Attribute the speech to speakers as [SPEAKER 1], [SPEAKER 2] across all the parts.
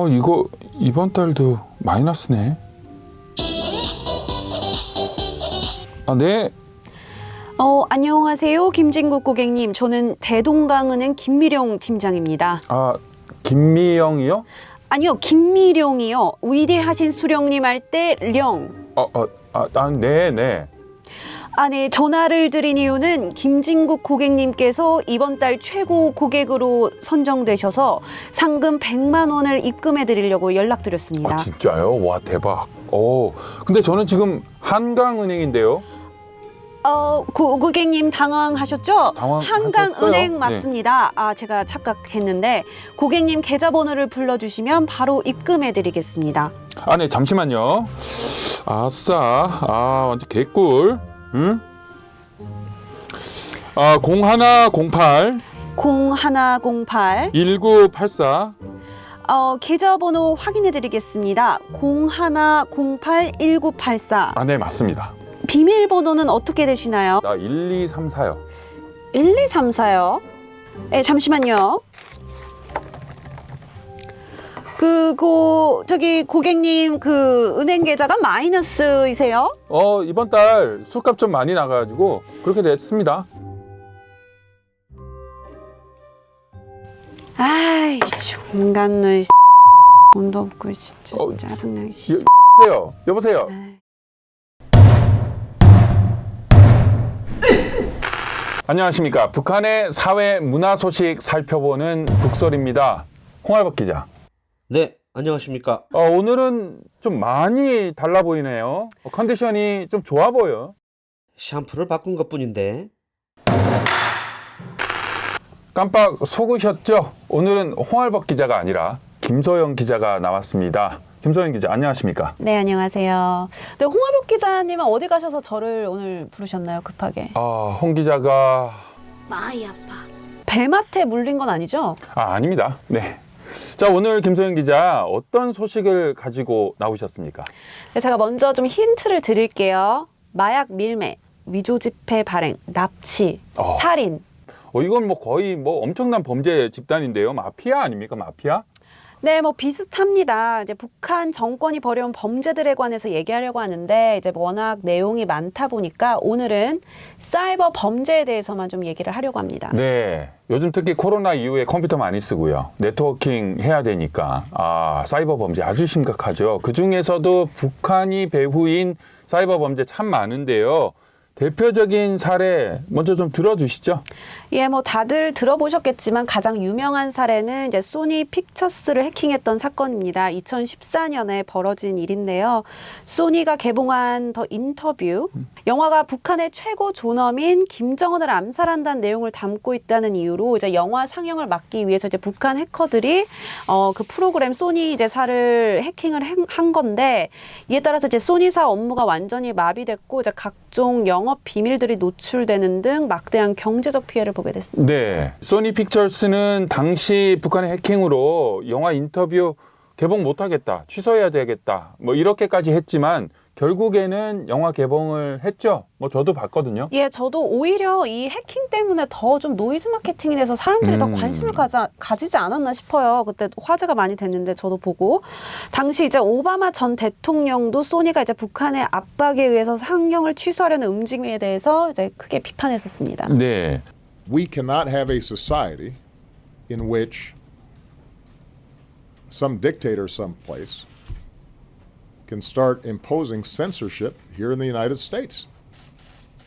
[SPEAKER 1] 이거 이번 달도 마이너스네. 네.
[SPEAKER 2] 안녕하세요. 김진국 고객님. 저는 대동강은행 김미령 팀장입니다.
[SPEAKER 1] 김미영이요?
[SPEAKER 2] 아니요, 김미령이요. 위대하신 수령님 할 때 령.
[SPEAKER 1] 네.
[SPEAKER 2] 네. 전화를 드린 이유는 김진국 고객님께서 이번 달 최고 고객으로 선정되셔서 상금 100만 원을 입금해 드리려고 연락드렸습니다.
[SPEAKER 1] 진짜요? 와, 대박. 근데 저는 지금 한강은행인데요.
[SPEAKER 2] 고객님 당황하셨죠?
[SPEAKER 1] 당황하셨어요?
[SPEAKER 2] 한강은행 맞습니다. 제가 착각했는데 고객님 계좌번호를 불러주시면 바로 입금해드리겠습니다.
[SPEAKER 1] 네, 잠시만요. 아싸, 완전 개꿀. 응? 0108
[SPEAKER 2] 0108
[SPEAKER 1] 1984.
[SPEAKER 2] 계좌번호 확인해드리겠습니다. 0108 1984.
[SPEAKER 1] 네, 맞습니다.
[SPEAKER 2] 비밀번호는 어떻게 되시나요?
[SPEAKER 1] 1234요.
[SPEAKER 2] 1234요? 네, 잠시만요. 저기 고객님 은행 계좌가 마이너스이세요?
[SPEAKER 1] 이번 달 술값 좀 많이 나가지고 그렇게 됐습니다.
[SPEAKER 2] 아이, 인간들 돈도 없고 진짜 짜증나.
[SPEAKER 1] 여보세요. 안녕하십니까. 북한의 사회 문화 소식 살펴보는 북설입니다. 홍알박 기자.
[SPEAKER 3] 네, 안녕하십니까.
[SPEAKER 1] 오늘은 좀 많이 달라 보이네요. 컨디션이 좀 좋아 보여.
[SPEAKER 3] 샴푸를 바꾼 것뿐인데.
[SPEAKER 1] 깜빡 속으셨죠? 오늘은 홍알박 기자가 아니라 김소영 기자가 나왔습니다. 김소영 기자, 안녕하십니까?
[SPEAKER 2] 네, 안녕하세요. 네, 홍화복 기자님은 어디 가셔서 저를 오늘 부르셨나요, 급하게?
[SPEAKER 1] 홍 기자가
[SPEAKER 2] 많이 아파. 뱀한테 물린 건 아니죠?
[SPEAKER 1] 아닙니다. 네. 자, 오늘 김소영 기자 어떤 소식을 가지고 나오셨습니까?
[SPEAKER 2] 네, 제가 먼저 좀 힌트를 드릴게요. 마약 밀매, 위조지폐 발행, 납치, 살인.
[SPEAKER 1] 이건 거의 엄청난 범죄 집단인데요. 마피아 아닙니까? 마피아?
[SPEAKER 2] 네, 비슷합니다. 이제 북한 정권이 벌여온 범죄들에 관해서 얘기하려고 하는데 이제 워낙 내용이 많다 보니까 오늘은 사이버 범죄에 대해서만 좀 얘기를 하려고 합니다.
[SPEAKER 1] 네, 요즘 특히 코로나 이후에 컴퓨터 많이 쓰고요. 네트워킹 해야 되니까 사이버 범죄 아주 심각하죠. 그 중에서도 북한이 배후인 사이버 범죄 참 많은데요. 대표적인 사례 먼저 좀 들어주시죠.
[SPEAKER 2] 예, 다들 들어보셨겠지만 가장 유명한 사례는 이제 소니 픽처스를 해킹했던 사건입니다. 2014년에 벌어진 일인데요. 소니가 개봉한 더 인터뷰, 영화가 북한의 최고 존엄인 김정은을 암살한다는 내용을 담고 있다는 이유로 이제 영화 상영을 막기 위해서 이제 북한 해커들이 그 프로그램 소니사를 해킹을 한 건데 이에 따라서 이제 소니사 업무가 완전히 마비됐고 이제 각종 영업 비밀들이 노출되는 등 막대한 경제적 피해를 보게 됐습니다.
[SPEAKER 1] 네, 소니 픽처스는 당시 북한의 해킹으로 영화 인터뷰 개봉 못하겠다, 취소해야 되겠다, 이렇게까지 했지만 결국에는 영화 개봉을 했죠. 저도 봤거든요.
[SPEAKER 2] 예, 저도 오히려 이 해킹 때문에 더 좀 노이즈 마케팅이 돼서 사람들이 더 관심을 가지지 않았나 싶어요. 그때 화제가 많이 됐는데 저도 보고 당시 이제 오바마 전 대통령도 소니가 이제 북한의 압박에 의해서 상영을 취소하려는 움직임에 대해서 이제 크게 비판했었습니다.
[SPEAKER 1] 네.
[SPEAKER 4] We cannot have a society in which some dictator someplace can start imposing censorship here in the United States.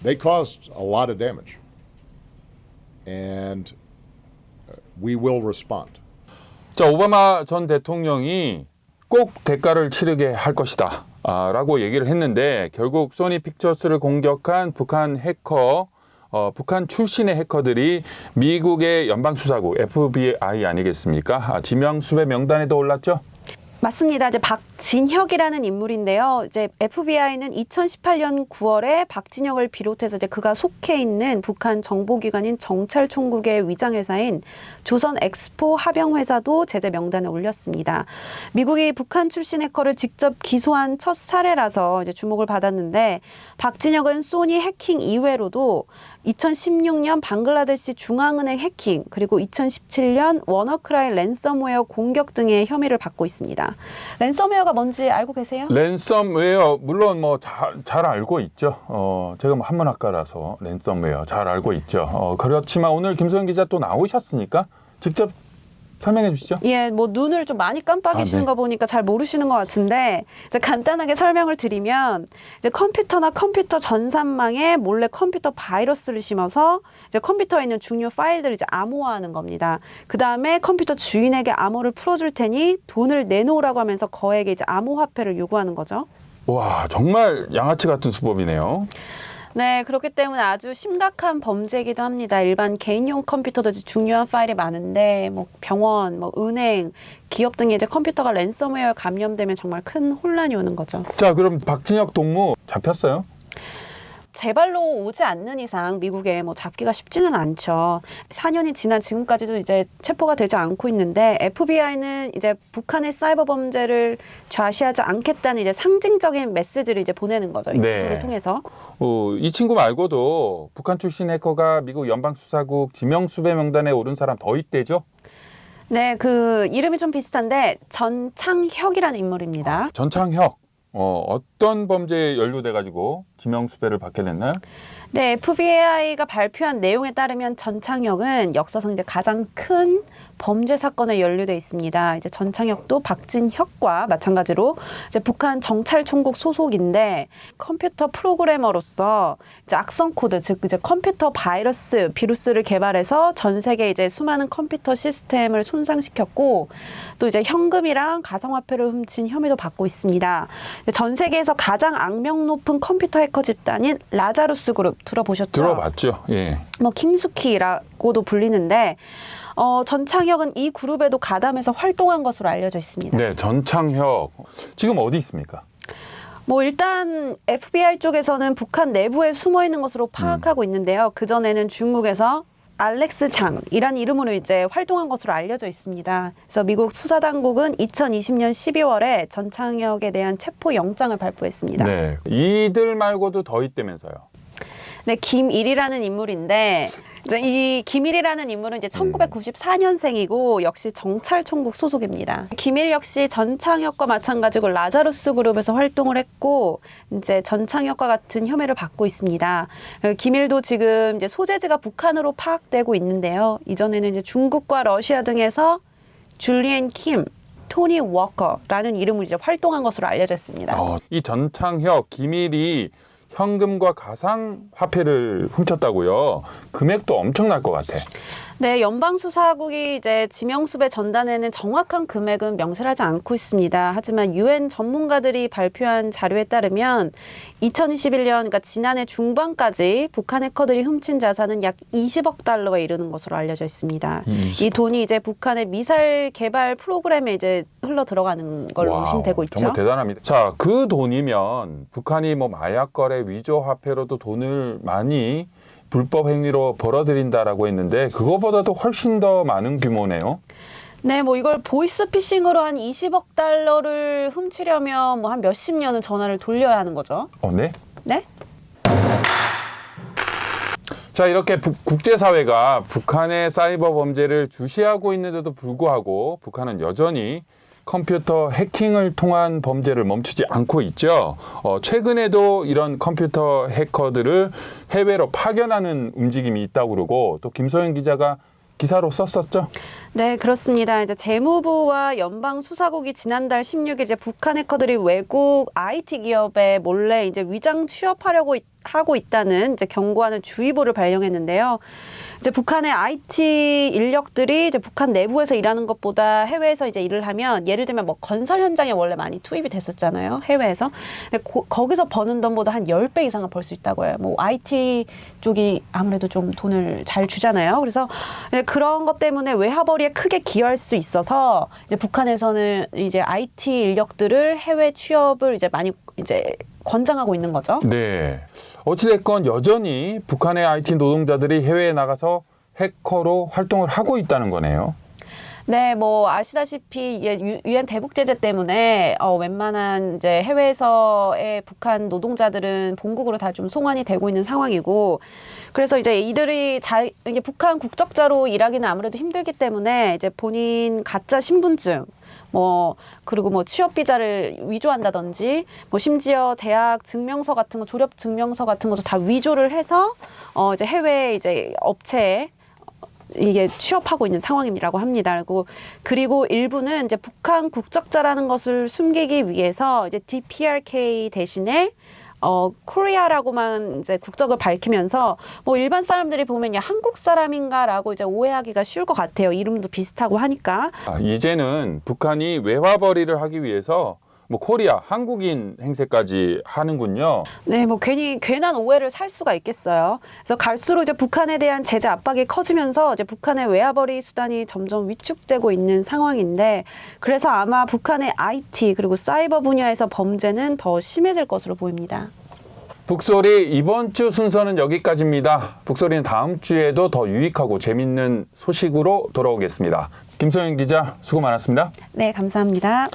[SPEAKER 4] They caused a lot of damage, and we will respond.
[SPEAKER 1] 자, 오바마 전 대통령이 꼭 대가를 치르게 할 것이다 라고 얘기를 했는데 결국 소니 픽처스를 공격한 북한 해커, 북한 출신의 해커들이 미국의 연방수사국 FBI 아니겠습니까? 지명수배 명단에도 올랐죠?
[SPEAKER 2] 맞습니다. 이제 박진혁이라는 인물인데요. 이제 FBI는 2018년 9월에 박진혁을 비롯해서 이제 그가 속해 있는 북한 정보기관인 정찰총국의 위장회사인 조선 엑스포 합영회사도 제재 명단에 올렸습니다. 미국이 북한 출신 해커를 직접 기소한 첫 사례라서 이제 주목을 받았는데 박진혁은 소니 해킹 이외로도 2016년 방글라데시 중앙은행 해킹 그리고 2017년 워너크라이 랜섬웨어 공격 등의 혐의를 받고 있습니다. 랜섬웨어가 뭔지 알고 계세요?
[SPEAKER 1] 랜섬웨어 물론 뭐 잘 알고 있죠. 제가 뭐 한문학과라서 랜섬웨어 잘 알고 있죠. 그렇지만 오늘 김소영 기자 또 나오셨으니까 직접 설명해 주시죠.
[SPEAKER 2] 예, 뭐 눈을 좀 많이 깜빡이시는
[SPEAKER 1] 네.
[SPEAKER 2] 거 보니까 잘 모르시는 것 같은데 이제 간단하게 설명을 드리면 이제 컴퓨터나 컴퓨터 전산망에 몰래 컴퓨터 바이러스를 심어서 이제 컴퓨터에 있는 중요 파일들을 이제 암호화하는 겁니다. 그 다음에 컴퓨터 주인에게 암호를 풀어줄 테니 돈을 내놓으라고 하면서 거액의 이제 암호화폐를 요구하는 거죠.
[SPEAKER 1] 와, 정말 양아치 같은 수법이네요.
[SPEAKER 2] 네, 그렇기 때문에 아주 심각한 범죄이기도 합니다. 일반 개인용 컴퓨터도 이제 중요한 파일이 많은데, 뭐 병원, 뭐 은행, 기업 등의 이제 컴퓨터가 랜섬웨어에 감염되면 정말 큰 혼란이 오는 거죠.
[SPEAKER 1] 자, 그럼 박진혁 동무 잡혔어요?
[SPEAKER 2] 제발로 오지 않는 이상 미국에 뭐 잡기가 쉽지는 않죠. 4년이 지난 지금까지도 이제 체포가 되지 않고 있는데 FBI는 이제 북한의 사이버 범죄를 좌시하지 않겠다는 이제 상징적인 메시지를 이제 보내는 거죠. 이
[SPEAKER 1] 네.
[SPEAKER 2] 기소를 통해서.
[SPEAKER 1] 이 친구 말고도 북한 출신 해커가 미국 연방수사국 지명수배 명단에 오른 사람 더 있대죠?
[SPEAKER 2] 네, 그 이름이 좀 비슷한데 전창혁이라는 인물입니다.
[SPEAKER 1] 전창혁. 어떤 범죄에 연루돼가지고 지명수배를 받게 됐나요?
[SPEAKER 2] 네, FBI가 발표한 내용에 따르면 전창혁은 역사상 이제 가장 큰 범죄 사건에 연루돼 있습니다. 이제 전창혁도 박진혁과 마찬가지로 이제 북한 정찰총국 소속인데 컴퓨터 프로그래머로서 이제 악성 코드, 즉 이제 컴퓨터 비루스를 개발해서 전 세계 이제 수많은 컴퓨터 시스템을 손상시켰고 또 이제 현금이랑 가상화폐를 훔친 혐의도 받고 있습니다. 전 세계에서 가장 악명 높은 컴퓨터 해커 집단인 라자루스 그룹 들어보셨죠?
[SPEAKER 1] 들어봤죠. 예.
[SPEAKER 2] 뭐 김숙희라고도 불리는데 전창혁은 이 그룹에도 가담해서 활동한 것으로 알려져 있습니다.
[SPEAKER 1] 네, 전창혁. 지금 어디 있습니까?
[SPEAKER 2] 뭐 일단 FBI 쪽에서는 북한 내부에 숨어 있는 것으로 파악하고 있는데요. 그 전에는 중국에서 알렉스 장이라는 이름으로 이제 활동한 것으로 알려져 있습니다. 그래서 미국 수사당국은 2020년 12월에 전창혁에 대한 체포 영장을 발부했습니다.
[SPEAKER 1] 네, 이들 말고도 더 있다면서요.
[SPEAKER 2] 네, 김일이라는 인물인데 이제 이 김일이라는 인물은 이제 1994년생이고 역시 정찰총국 소속입니다. 김일 역시 전창혁과 마찬가지로 라자루스 그룹에서 활동을 했고 이제 전창혁과 같은 혐의를 받고 있습니다. 김일도 지금 이제 소재지가 북한으로 파악되고 있는데요. 이전에는 이제 중국과 러시아 등에서 줄리엔 킴, 토니 워커라는 이름으로 이제 활동한 것으로 알려졌습니다.
[SPEAKER 1] 이 전창혁, 김일이 현금과 가상화폐를 훔쳤다고요? 금액도 엄청날 것 같아.
[SPEAKER 2] 네, 연방수사국이 이제 지명수배 전단에는 정확한 금액은 명시하지 않고 있습니다. 하지만 유엔 전문가들이 발표한 자료에 따르면 2021년, 그러니까 지난해 중반까지 북한 해커들이 훔친 자산은 약 20억 달러에 이르는 것으로 알려져 있습니다. 이 돈이 이제 북한의 미사일 개발 프로그램에 이제 흘러 들어가는 걸로 의심되고 있죠.
[SPEAKER 1] 정말 대단합니다. 자, 그 돈이면 북한이 뭐 마약 거래, 위조 화폐로도 돈을 많이 불법 행위로 벌어들인다라고 했는데 그거보다도 훨씬 더 많은 규모네요.
[SPEAKER 2] 네, 뭐 이걸 보이스피싱으로 한 20억 달러를 훔치려면 뭐 한 몇십 년은 전화를 돌려야 하는 거죠.
[SPEAKER 1] 네?
[SPEAKER 2] 네?
[SPEAKER 1] 자, 이렇게 국제사회가 북한의 사이버 범죄를 주시하고 있는데도 불구하고 북한은 여전히 컴퓨터 해킹을 통한 범죄를 멈추지 않고 있죠. 최근에도 이런 컴퓨터 해커들을 해외로 파견하는 움직임이 있다고 그러고 또 김소영 기자가 기사로 썼었죠.
[SPEAKER 2] 네, 그렇습니다. 이제 재무부와 연방수사국이 지난달 16일 이제 북한 해커들이 외국 IT 기업에 몰래 이제 위장 취업하려고 하고 있다는 이제 경고하는 주의보를 발령했는데요. 이제 북한의 IT 인력들이 이제 북한 내부에서 일하는 것보다 해외에서 이제 일을 하면 예를 들면 뭐 건설 현장에 원래 많이 투입이 됐었잖아요. 해외에서. 근데 거기서 버는 돈보다 한 10배 이상을 벌 수 있다고 해요. 뭐 IT 쪽이 아무래도 좀 돈을 잘 주잖아요. 그래서 그런 것 때문에 외화벌이에 크게 기여할 수 있어서 이제 북한에서는 이제 IT 인력들을 해외 취업을 이제 많이 이제 권장하고 있는 거죠.
[SPEAKER 1] 네. 어찌됐건 여전히 북한의 IT 노동자들이 해외에 나가서 해커로 활동을 하고 있다는 거네요.
[SPEAKER 2] 네, 뭐 아시다시피 유엔 대북 제재 때문에 웬만한 이제 해외에서의 북한 노동자들은 본국으로 다 좀 송환이 되고 있는 상황이고, 그래서 이제 이들이 이게 북한 국적자로 일하기는 아무래도 힘들기 때문에 이제 본인 가짜 신분증, 그리고 취업 비자를 위조한다든지, 심지어 대학 증명서 같은 거, 졸업 증명서 같은 것도 다 위조를 해서 이제 해외 이제 업체에 이게 취업하고 있는 상황이라고 합니다. 그리고 일부는 이제 북한 국적자라는 것을 숨기기 위해서 이제 DPRK 대신에 코리아라고만 이제 국적을 밝히면서 일반 사람들이 보면 한국 사람인가라고 이제 오해하기가 쉬울 것 같아요. 이름도 비슷하고 하니까.
[SPEAKER 1] 이제는 북한이 외화벌이를 하기 위해서 코리아, 한국인 행세까지 하는군요.
[SPEAKER 2] 네, 괜한 오해를 살 수가 있겠어요. 그래서 갈수록 이제 북한에 대한 제재 압박이 커지면서 이제 북한의 외화벌이 수단이 점점 위축되고 있는 상황인데, 그래서 아마 북한의 IT 그리고 사이버 분야에서 범죄는 더 심해질 것으로 보입니다.
[SPEAKER 1] 북소리 이번 주 순서는 여기까지입니다. 북소리는 다음 주에도 더 유익하고 재밌는 소식으로 돌아오겠습니다. 김소영 기자, 수고 많았습니다.
[SPEAKER 2] 네, 감사합니다.